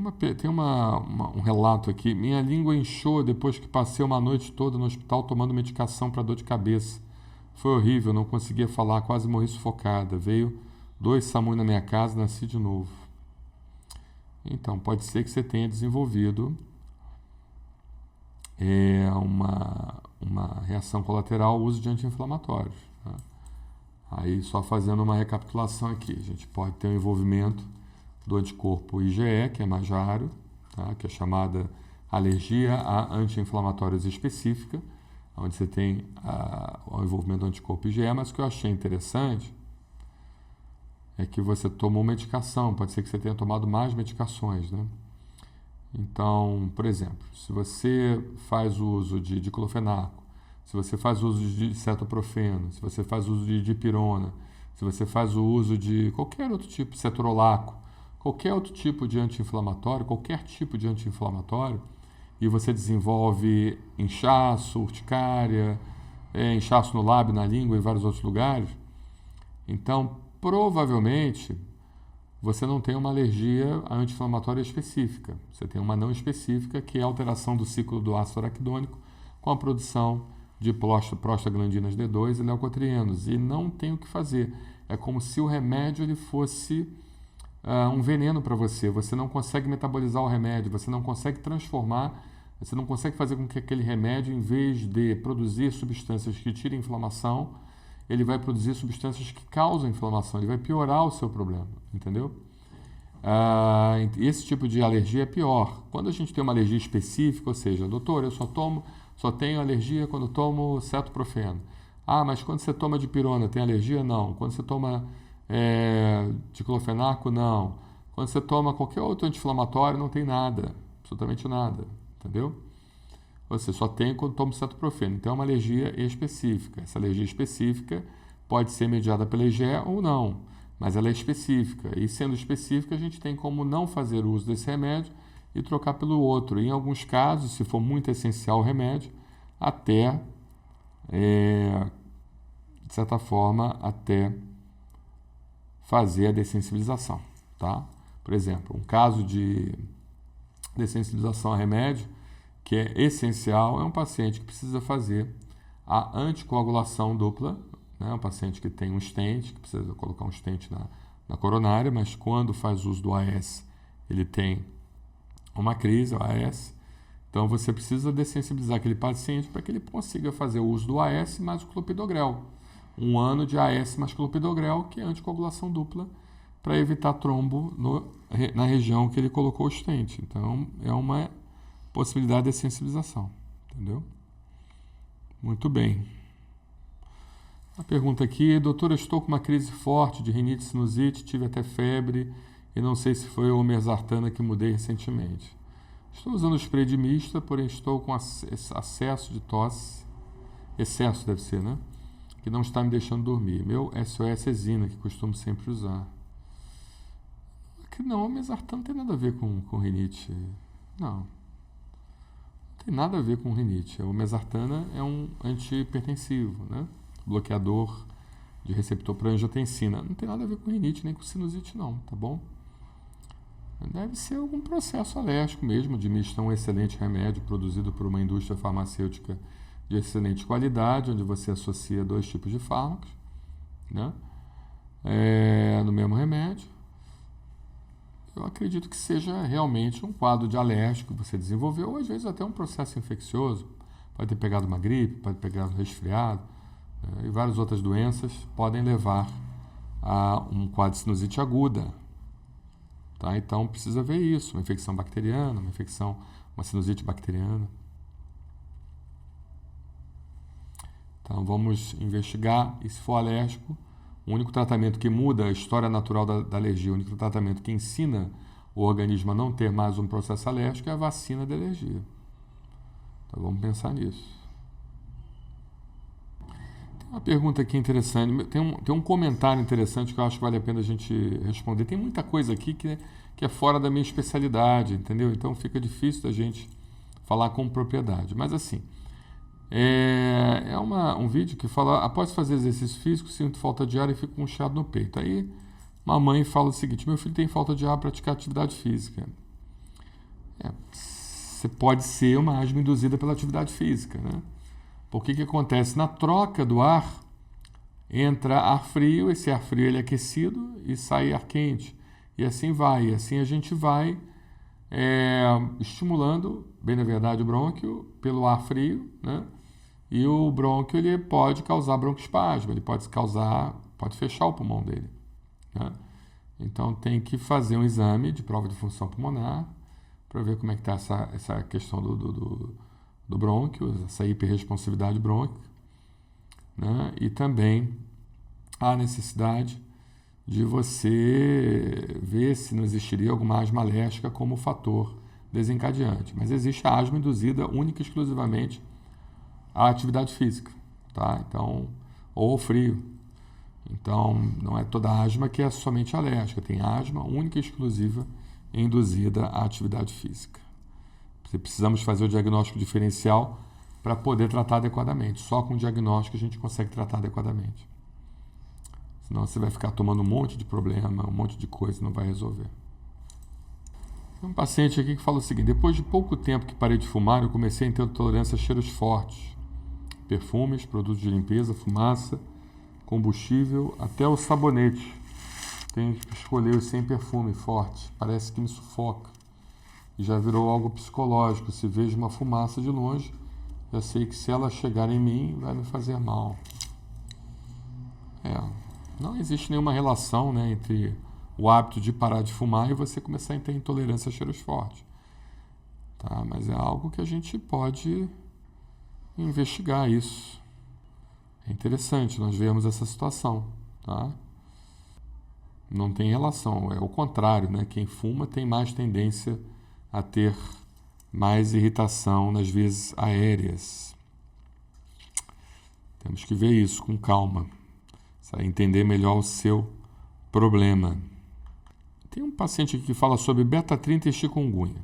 um relato aqui. Minha língua inchou depois que passei uma noite toda no hospital tomando medicação para dor de cabeça. Foi horrível, não conseguia falar, quase morri sufocada. Veio 2 SAMU na minha casa e nasci de novo. Então, pode ser que você tenha desenvolvido uma reação colateral ao uso de anti-inflamatórios. Tá? Aí, só fazendo uma recapitulação aqui, a gente pode ter um envolvimento do anticorpo IgE, que é mais raro, tá? Que é chamada alergia a anti-inflamatórios específica, onde você tem o envolvimento do anticorpo IgE, mas o que eu achei interessante é que você tomou medicação, pode ser que você tenha tomado mais medicações, né? Então, por exemplo, se você faz uso de diclofenaco, se você faz uso de cetoprofeno, se você faz uso de dipirona, se você faz o uso de qualquer outro tipo, cetrolaco, qualquer outro tipo de anti-inflamatório, e você desenvolve inchaço, urticária, inchaço no lábio, na língua e em vários outros lugares, então, provavelmente, você não tem uma alergia a anti-inflamatória específica. Você tem uma não específica, que é a alteração do ciclo do ácido araquidônico com a produção de prostaglandinas D2 e leucotrienos. E não tem o que fazer. É como se o remédio ele fosse um veneno para você. Você não consegue metabolizar o remédio, você não consegue transformar, você não consegue fazer com que aquele remédio, em vez de produzir substâncias que tirem inflamação, ele vai produzir substâncias que causam inflamação, ele vai piorar o seu problema, entendeu? Esse tipo de alergia é pior. Quando a gente tem uma alergia específica, ou seja, doutor, eu só tenho alergia quando tomo cetoprofeno. Mas quando você toma dipirona, tem alergia? Não. Quando você toma diclofenaco, não. Quando você toma qualquer outro anti-inflamatório, não tem nada, absolutamente nada, entendeu? Você só tem quando toma cetoprofeno. Então, é uma alergia específica. Essa alergia específica pode ser mediada pela IgE ou não, mas ela é específica. E, sendo específica, a gente tem como não fazer uso desse remédio e trocar pelo outro. E, em alguns casos, se for muito essencial o remédio, até, de certa forma, até fazer a dessensibilização. Tá? Por exemplo, um caso de dessensibilização a remédio que é essencial, é um paciente que precisa fazer a anticoagulação dupla, né? Um paciente que tem um stent, que precisa colocar um stent na coronária, mas quando faz uso do AS, ele tem uma crise, o AS. Então, você precisa dessensibilizar aquele paciente para que ele consiga fazer o uso do AS mais o clopidogrel. 1 ano de AS mais clopidogrel, que é anticoagulação dupla, para evitar trombo na região que ele colocou o stent. Então, é uma possibilidade de sensibilização, entendeu? Muito bem. A pergunta aqui, doutor, eu estou com uma crise forte de rinite sinusite, tive até febre e não sei se foi a olmesartana que mudei recentemente. Estou usando spray de mista, porém estou com acesso de tosse, excesso deve ser, né? Que não está me deixando dormir. Meu SOS é Zina, que costumo sempre usar. Não, olmesartana não tem nada a ver com rinite. Não tem nada a ver com rinite. A olmesartana é um antihipertensivo, né? Bloqueador de receptor para angiotensina. Não tem nada a ver com rinite nem com sinusite, não, tá bom? Deve ser algum processo alérgico mesmo. De mista é um excelente remédio produzido por uma indústria farmacêutica de excelente qualidade, onde você associa 2 tipos de fármacos, né? No mesmo remédio. Eu acredito que seja realmente um quadro de alérgico que você desenvolveu, ou às vezes até um processo infeccioso. Pode ter pegado uma gripe, pode ter pegado um resfriado, e várias outras doenças podem levar a um quadro de sinusite aguda. Tá? Então, precisa ver isso, uma infecção bacteriana, uma sinusite bacteriana. Então, vamos investigar, e se for alérgico, o único tratamento que muda a história natural da alergia, o único tratamento que ensina o organismo a não ter mais um processo alérgico é a vacina de alergia. Então, vamos pensar nisso. Tem uma pergunta aqui interessante, tem um comentário interessante que eu acho que vale a pena a gente responder. Tem muita coisa aqui que é fora da minha especialidade, entendeu? Então, fica difícil da gente falar com propriedade. Mas, assim, um vídeo que fala: após fazer exercício físico, sinto falta de ar e fico com um chiado no peito. Aí uma mãe fala o seguinte: meu filho tem falta de ar para praticar atividade física. Você pode ser uma asma induzida pela atividade física, né? Porque que acontece? Na troca do ar, entra ar frio, esse ar frio ele é aquecido e sai ar quente. E assim vai. E assim a gente vai estimulando, bem na verdade, o brônquio pelo ar frio, né? E o brônquio ele pode causar broncoespasmo, ele pode fechar o pulmão dele, né? Então tem que fazer um exame de prova de função pulmonar para ver como é que está essa questão do brônquio, essa hiperresponsividade brônquica, né? E também a necessidade de você ver se não existiria alguma asma alérgica como fator desencadeante. Mas existe a asma induzida única e exclusivamente à atividade física, tá? Então, ou frio. Então, não é toda asma que é somente alérgica. Tem asma única e exclusiva induzida à atividade física. Precisamos fazer o diagnóstico diferencial para poder tratar adequadamente. Só com o diagnóstico a gente consegue tratar adequadamente. Senão você vai ficar tomando um monte de problema, um monte de coisa e não vai resolver. Tem um paciente aqui que fala o seguinte: depois de pouco tempo que parei de fumar, eu comecei a ter tolerância a cheiros fortes. Perfumes, produtos de limpeza, fumaça, combustível, até o sabonete. Tenho que escolher os sem perfume forte. Parece que me sufoca. E já virou algo psicológico. Se vejo uma fumaça de longe, já sei que se ela chegar em mim, vai me fazer mal. Não existe nenhuma relação, né, entre o hábito de parar de fumar e você começar a ter intolerância a cheiros fortes. Tá? Mas é algo que a gente pode investigar isso. É interessante nós vermos essa situação. Tá? Não tem relação, é o contrário, né? Quem fuma tem mais tendência a ter mais irritação nas vias aéreas. Temos que ver isso com calma, para entender melhor o seu problema. Tem um paciente aqui que fala sobre beta-30 e chikungunya.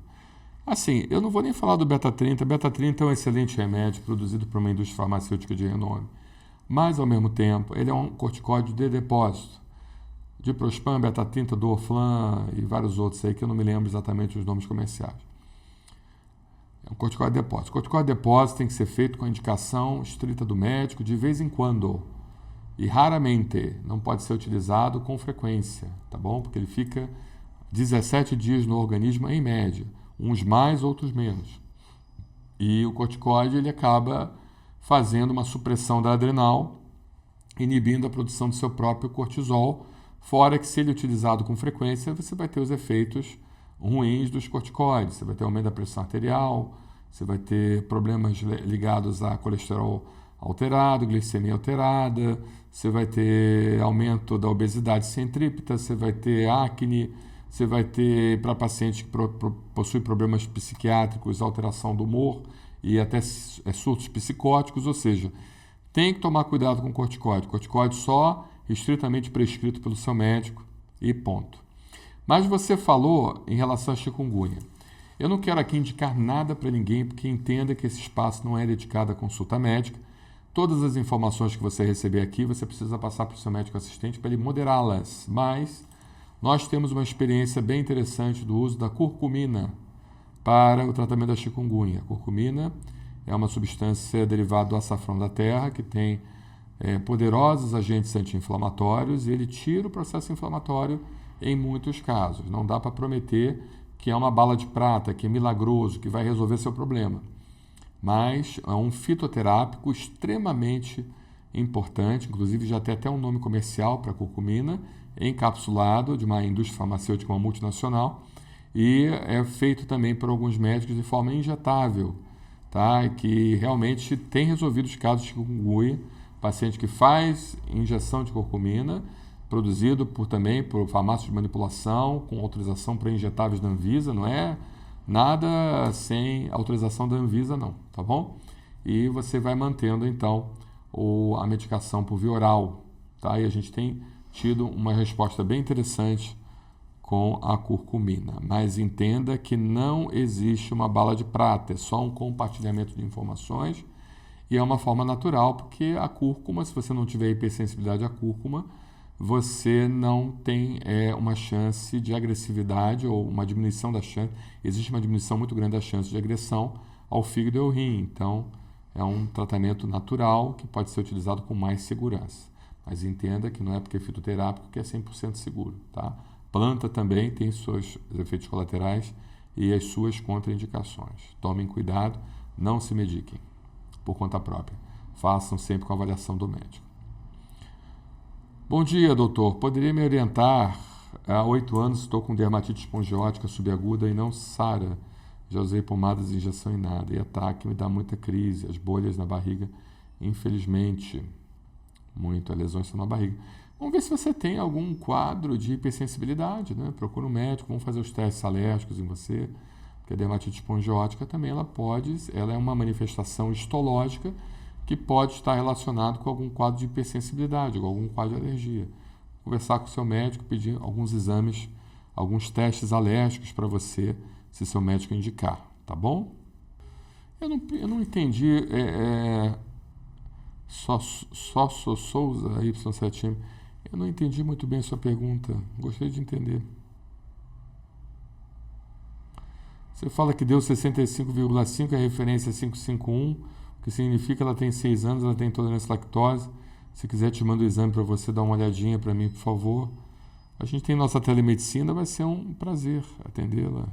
Assim, eu não vou nem falar do beta-30. Beta-30 é um excelente remédio produzido por uma indústria farmacêutica de renome. Mas, ao mesmo tempo, ele é um corticóide de depósito. Diprospan, beta-30, Dorflan e vários outros aí que eu não me lembro exatamente os nomes comerciais. É um corticóide de depósito. O corticóide de depósito tem que ser feito com a indicação estrita do médico de vez em quando. E raramente, não pode ser utilizado com frequência, tá bom? Porque ele fica 17 dias no organismo em média, uns mais, outros menos. E o corticóide ele acaba fazendo uma supressão da adrenal, inibindo a produção do seu próprio cortisol, fora que se ele é utilizado com frequência, você vai ter os efeitos ruins dos corticoides, você vai ter aumento da pressão arterial, você vai ter problemas ligados a colesterol alterado, glicemia alterada, você vai ter aumento da obesidade centrípeta, você vai ter acne, você vai ter, para pacientes que possuem problemas psiquiátricos, alteração do humor e até surtos psicóticos, ou seja, tem que tomar cuidado com corticóide. Corticóide só estritamente prescrito pelo seu médico e ponto. Mas você falou em relação à chikungunya. Eu não quero aqui indicar nada para ninguém, porque entenda que esse espaço não é dedicado à consulta médica. Todas as informações que você receber aqui, você precisa passar para o seu médico assistente para ele moderá-las. Mas nós temos uma experiência bem interessante do uso da curcumina para o tratamento da chikungunya. A curcumina é uma substância derivada do açafrão da terra que tem poderosos agentes anti-inflamatórios e ele tira o processo inflamatório em muitos casos. Não dá para prometer que é uma bala de prata, que é milagroso, que vai resolver seu problema. Mas é um fitoterápico extremamente importante, inclusive já tem até um nome comercial para a curcumina, encapsulado de uma indústria farmacêutica, uma multinacional, e é feito também por alguns médicos de forma injetável, tá? E que realmente tem resolvido os casos de chikungunya, paciente que faz injeção de curcumina, produzido também por farmácias de manipulação, com autorização para injetáveis da Anvisa, não é nada sem autorização da Anvisa, não, tá bom? E você vai mantendo, então, a medicação por via oral, tá? E a gente tem tido uma resposta bem interessante com a curcumina. Mas entenda que não existe uma bala de prata, é só um compartilhamento de informações e é uma forma natural, porque a cúrcuma, se você não tiver hipersensibilidade à cúrcuma, você não tem uma chance de agressividade ou uma diminuição da chance. Existe uma diminuição muito grande da chance de agressão ao fígado e ao rim. Então, é um tratamento natural que pode ser utilizado com mais segurança. Mas entenda que não é porque é fitoterápico que é 100% seguro, tá? Planta também tem seus efeitos colaterais e as suas contraindicações. Tomem cuidado, não se mediquem por conta própria. Façam sempre com a avaliação do médico. Bom dia, doutor. Poderia me orientar? Há 8 anos estou com dermatite espongiótica subaguda e não sara. Já usei pomadas de injeção e nada. E ataque me dá muita crise. As bolhas na barriga, infelizmente, muito. As lesões estão na barriga. Vamos ver se você tem algum quadro de hipersensibilidade, né? Procura um médico, vamos fazer os testes alérgicos em você. Porque a dermatite espongiótica também ela é uma manifestação histológica que pode estar relacionado com algum quadro de hipersensibilidade, com algum quadro de alergia. Conversar com o seu médico, pedir alguns exames, alguns testes alérgicos para você, se seu médico indicar, tá bom? Eu não entendi, só Souza, Y7M, eu não entendi muito bem a sua pergunta, gostaria de entender. Você fala que deu 65,5, a referência é 551, o que significa que ela tem 6 anos, ela tem intolerância à lactose. Se quiser, te mando o exame para você dar uma olhadinha para mim, por favor. A gente tem nossa telemedicina, vai ser um prazer atendê-la.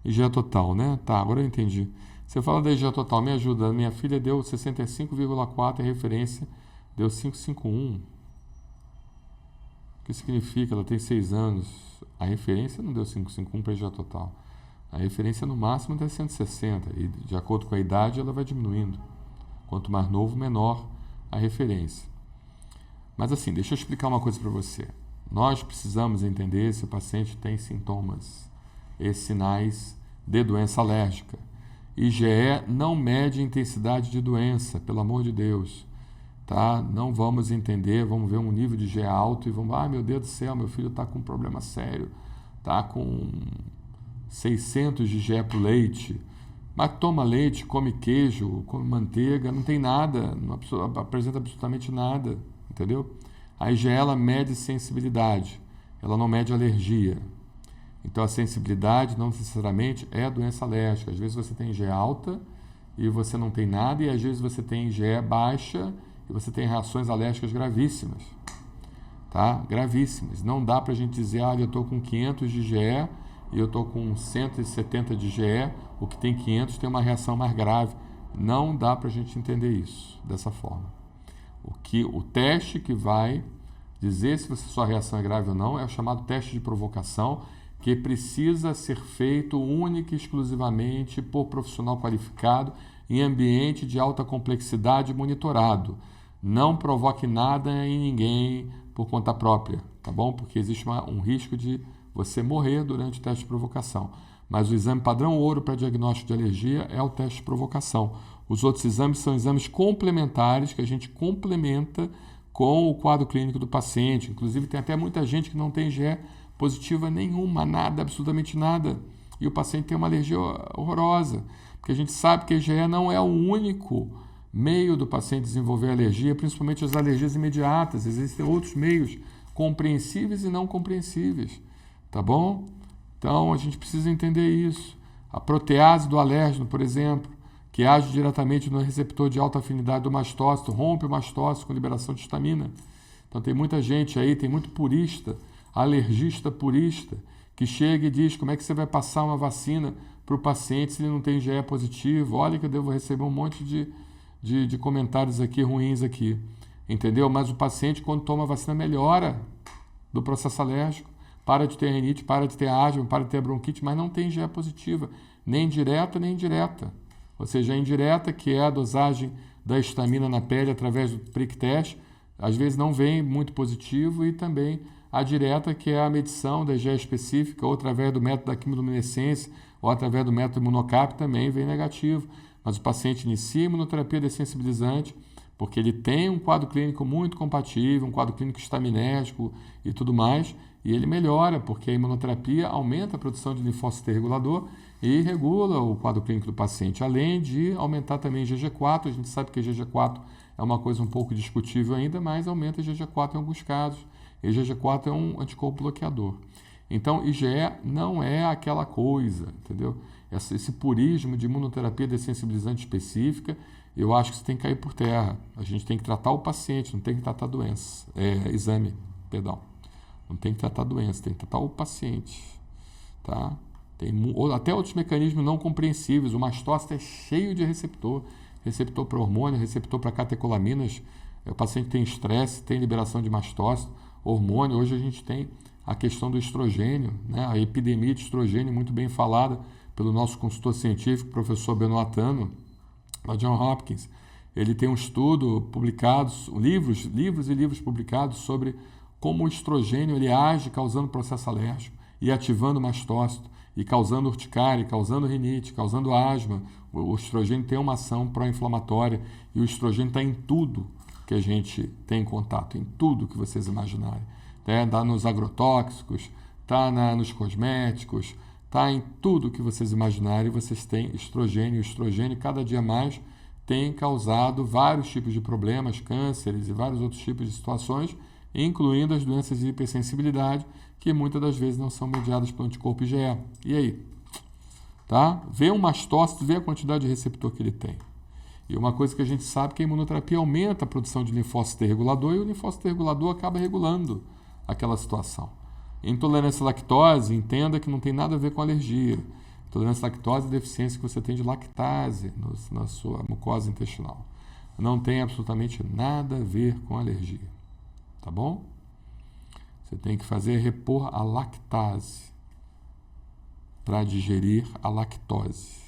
IgE total, né? Tá, agora eu entendi. Você fala da IgE total, me ajuda. Minha filha deu 65,4, a referência deu 551. O que significa? Ela tem 6 anos. A referência não deu 551 para IgE total. A referência no máximo é 160 e de acordo com a idade ela vai diminuindo. Quanto mais novo, menor a referência. Mas assim, deixa eu explicar uma coisa para você. Nós precisamos entender se o paciente tem sintomas e sinais de doença alérgica. IgE não mede intensidade de doença, pelo amor de Deus. Tá? Não vamos entender, vamos ver um nível de IgE alto e vamos, meu Deus do céu, meu filho está com um problema sério, está com 600 de IgE pro leite, mas toma leite, come queijo, come manteiga, não tem nada, não apresenta absolutamente nada, entendeu? A IgE ela mede sensibilidade, ela não mede alergia. Então a sensibilidade não necessariamente é doença alérgica. Às vezes você tem IgE alta e você não tem nada, e às vezes você tem IgE baixa e você tem reações alérgicas gravíssimas, tá? Gravíssimas. Não dá pra gente dizer, eu estou com 500 de IgE e eu estou com 170 de IgE, o que tem 500 tem uma reação mais grave. Não dá para a gente entender isso dessa forma. O teste que vai dizer se sua reação é grave ou não é o chamado teste de provocação, que precisa ser feito única e exclusivamente por profissional qualificado em ambiente de alta complexidade monitorado. Não provoque nada em ninguém por conta própria, tá bom? Porque existe um risco de você morrer durante o teste de provocação. Mas o exame padrão ouro para diagnóstico de alergia é o teste de provocação. Os outros exames são exames complementares que a gente complementa com o quadro clínico do paciente. Inclusive, tem até muita gente que não tem IgE positiva nenhuma, nada, absolutamente nada. E o paciente tem uma alergia horrorosa. Porque a gente sabe que a IgE não é o único meio do paciente desenvolver alergia, principalmente as alergias imediatas. Existem outros meios compreensíveis e não compreensíveis. Tá bom? Então, a gente precisa entender isso. A protease do alérgeno, por exemplo, que age diretamente no receptor de alta afinidade do mastócito, rompe o mastócito com liberação de histamina. Então, tem muita gente aí, tem muito purista, alergista purista, que chega e diz como é que você vai passar uma vacina para o paciente se ele não tem IgE positivo. Olha que eu devo receber um monte de comentários aqui ruins aqui. Entendeu? Mas o paciente, quando toma a vacina, melhora do processo alérgico. Para de ter rinite, para de ter asma, para de ter bronquite, mas não tem IgE positiva, nem direta nem indireta. Ou seja, a indireta, que é a dosagem da histamina na pele através do prick test, às vezes não vem muito positivo, e também a direta, que é a medição da IgE específica, ou através do método da quimiluminescência, ou através do método imunocap, também vem negativo. Mas o paciente inicia a imunoterapia dessensibilizante, porque ele tem um quadro clínico muito compatível, um quadro clínico estaminérgico e tudo mais, e ele melhora, porque a imunoterapia aumenta a produção de linfócito T regulador e regula o quadro clínico do paciente, além de aumentar também IgG4. A gente sabe que IgG4 é uma coisa um pouco discutível ainda, mas aumenta IgG4 em alguns casos. IgG4 é um anticorpo bloqueador. Então, IgE não é aquela coisa, entendeu? Esse purismo de imunoterapia dessensibilizante específica, eu acho que isso tem que cair por terra. A gente tem que tratar o paciente, não tem que tratar a doença. Exame, perdão. Não tem que tratar a doença, tem que tratar o paciente. Tá? Tem até outros mecanismos não compreensíveis. O mastócito é cheio de receptor para hormônio, receptor para catecolaminas. O paciente tem estresse, tem liberação de mastócito, hormônio. Hoje a gente tem a questão do estrogênio, né? A epidemia de estrogênio muito bem falada pelo nosso consultor científico, professor Benoit Tano, da John Hopkins. Ele tem um estudo publicado, livros e livros publicados sobre como o estrogênio ele age causando processo alérgico e ativando mastócito, e causando urticária, causando rinite, causando asma. O estrogênio tem uma ação pró-inflamatória e o estrogênio está em tudo que a gente tem contato, em tudo que vocês imaginarem. Está nos agrotóxicos, está nos cosméticos, está em tudo que vocês imaginarem, vocês têm estrogênio. O estrogênio, cada dia mais, tem causado vários tipos de problemas, cânceres e vários outros tipos de situações, incluindo as doenças de hipersensibilidade, que muitas das vezes não são mediadas pelo anticorpo IgE. E aí? Tá? Vê um mastócito, vê a quantidade de receptor que ele tem. E uma coisa que a gente sabe é que a imunoterapia aumenta a produção de linfócito T regulador e o linfócito T regulador acaba regulando aquela situação. Intolerância à lactose, entenda que não tem nada a ver com alergia. Intolerância à lactose é a deficiência que você tem de lactase na sua mucosa intestinal. Não tem absolutamente nada a ver com alergia. Tá bom? Você tem que repor a lactase para digerir a lactose.